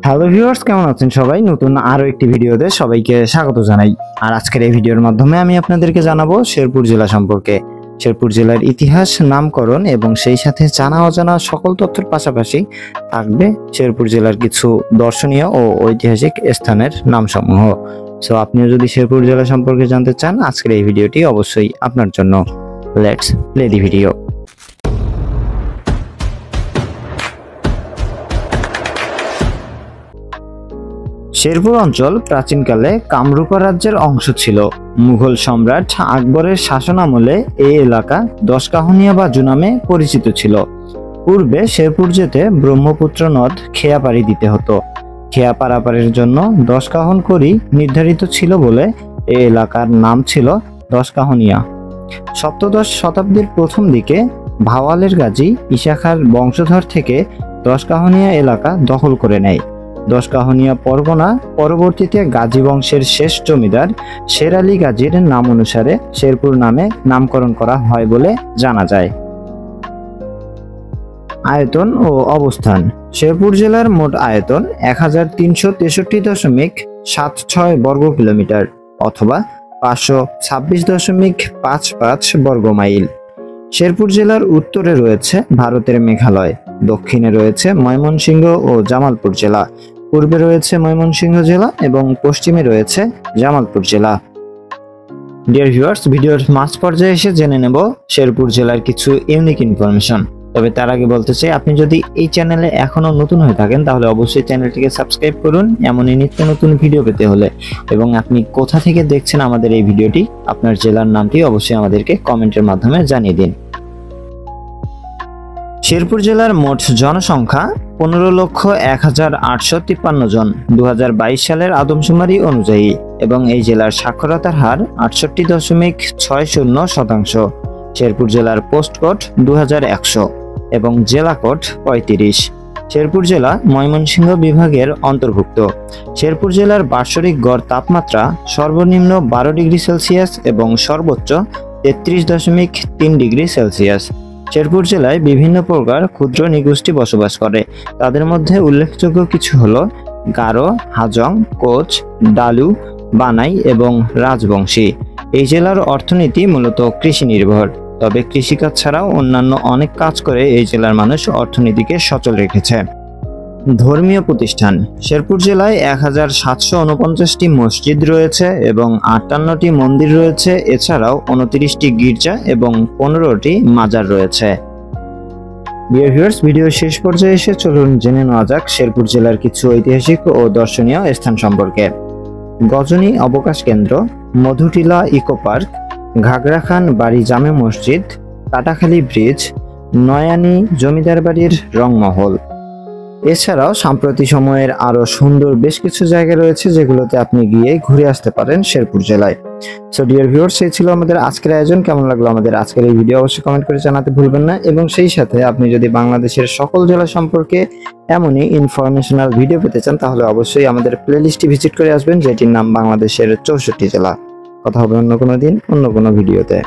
Hello viewers, কেমন আছেন সবাই? নতুন আরো একটি ভিডিওতে সবাইকে স্বাগত জানাই। আর আজকের এই ভিডিওর মাধ্যমে আমি আপনাদেরকে জানাবো শেরপুর জেলা সম্পর্কে। শেরপুর জেলার ইতিহাস, নামকরণ এবং সেই সাথে জানা অজানা সকল তথ্যের পাশাপাশি থাকবে শেরপুর জেলার কিছু দর্শনীয় ও ঐতিহাসিক স্থানের নামসমূহ। সো আপনিও যদি শেরপুর জেলা সম্পর্কে জানতে চান, আজকের এই ভিডিওটি অবশ্যই আপনার জন্য। Let's play the video. Sherpur অঞ্চল প্রাচীনকালে কামরূপা রাজ্যের অংশ ছিল। মুঘল সম্রাট আকবরের শাসনামলে এই এলাকা দশকাহনিয়া বাজু নামে পরিচিত ছিল। পূর্বে শেরপুর যেতে ব্রহ্মপুত্র নদ খেয়া পাড়ি দিতে হতো। খেয়া পারাপারের জন্য দশকাহন করি নির্ধারিত ছিল বলে এই এলাকার নাম ছিল দশকাহনিয়া। সপ্তদশ শতাব্দীর প্রথম দিকে ভাওয়ালের গাজী ইশাখার বংশধর থেকে দশকাহনিয়া এলাকা দখল করে নেয়। দশকাহনিয়া পরগনা পরবর্তীতে গাজী বংশের শেষ জমিদার শের আলী গাজীর নাম অনুসারে শেরপুর নামে নামকরণ করা হয় বলে জানা যায়। আয়তন ও অবস্থান। শেরপুর জেলার মোট আয়তন 1363.76 বর্গ কিলোমিটার অথবা 526.55 বর্গ মাইল। শেরপুর জেলার উত্তরে রয়েছে ভারতের মেঘালয়, দক্ষিণে রয়েছে ময়মনসিংহ ও জামালপুর জেলা, পূর্বে রয়েছে ময়মনসিংহ জেলা এবং পশ্চিমে রয়েছে জামালপুর জেলা। ডিয়ার ভিউয়ার্স, ভিডিওর মাঝ পর্যায়ে এসে জেনে নেব শেরপুর জেলার কিছু ইউনিক ইনফরমেশন। তবে তার আগে বলতে চাই, আপনি যদি এই চ্যানেলে এখনো নতুন হয়ে থাকেন তাহলে অবশ্যই চ্যানেলটিকে সাবস্ক্রাইব করুন এমনই নিত্য নতুন ভিডিও পেতে হলে। এবং আপনি কোথা থেকে দেখছেন আমাদের এই ভিডিওটি, আপনার জেলার নামটি অবশ্যই আমাদেরকে কমেন্টের মাধ্যমে জানিয়ে দিন। শেরপুর জেলার মোট জনসংখ্যা 15,01,853 জন 2022 সালের আদমশুমারি অনুযায়ী, এবং এই জেলার সাক্ষরতার হার 68.60%। শেরপুর জেলার পোস্ট কোড 2100 এবং জেলা কোড 35। শেরপুর জেলা ময়মনসিংহ বিভাগের অন্তর্ভুক্ত। শেরপুর জেলার বার্ষিক গড় তাপমাত্রা সর্বনিম্ন 12 ডিগ্রি সেলসিয়াস এবং সর্বোচ্চ 33.3 ডিগ্রি সেলসিয়াস। শেরপুর জেলায় বিভিন্ন প্রকার ক্ষুদ্র নৃগোষ্ঠী বসবাস করে। তাদের মধ্যে উল্লেখযোগ্য কিছু হলো গারো, হাজং, কোচ, ডালু, বানাই এবং রাজবংশী। এই জেলার অর্থনীতি মূলত কৃষি নির্ভর, তবে কৃষিকাজ ছাড়াও অন্যান্য অনেক কাজ করে এই জেলার মানুষ অর্থনীতিকে সচল রেখেছে। ধর্মীয় প্রতিষ্ঠান। শেরপুর জেলায় 1749টি মসজিদ রয়েছে এবং 58টি মন্দির রয়েছে। এছাড়াও 29টি গির্জা এবং 15টি মাজার রয়েছে। ডিয়ার ভিউয়ার্স, ভিডিও শেষ পর্যায়ে এসে চলুন জেনে নেওয়া যাক শেরপুর জেলার কিছু ঐতিহাসিক ও দর্শনীয় স্থান সম্পর্কে। গজনী অবকাশ কেন্দ্র, মধুটিলা ইকো পার্ক, ঘাগরাখান বাড়ি জামে মসজিদ, কাটাখালী ব্রিজ, নয়ানী জমিদার বাড়ির রংমহল। এছাড়াও সাম্প্রতিক সময়ের আরো সুন্দর বেশ কিছু জায়গা রয়েছে যেগুলোতে আপনি গিয়ে ঘুরে আসতে পারেন শেরপুর জেলায়। সো ডিয়ার ভিউয়ার্স, এই ছিল আমাদের আজকের আয়োজন। কেমন লাগলো আমাদের আজকের এই ভিডিও অবশ্যই কমেন্ট করে জানাতে ভুলবেন না। এবং সেই সাথে আপনি যদি বাংলাদেশের সকল জেলা সম্পর্কে এমনই ইনফরমেশনাল ভিডিও পেতে চান তাহলে অবশ্যই আমাদের প্লেলিস্টটি ভিজিট করে আসবেন, যেটির নাম বাংলাদেশের 64 জেলা। কথা হবে অন্য কোনো দিন অন্য কোনো ভিডিওতে।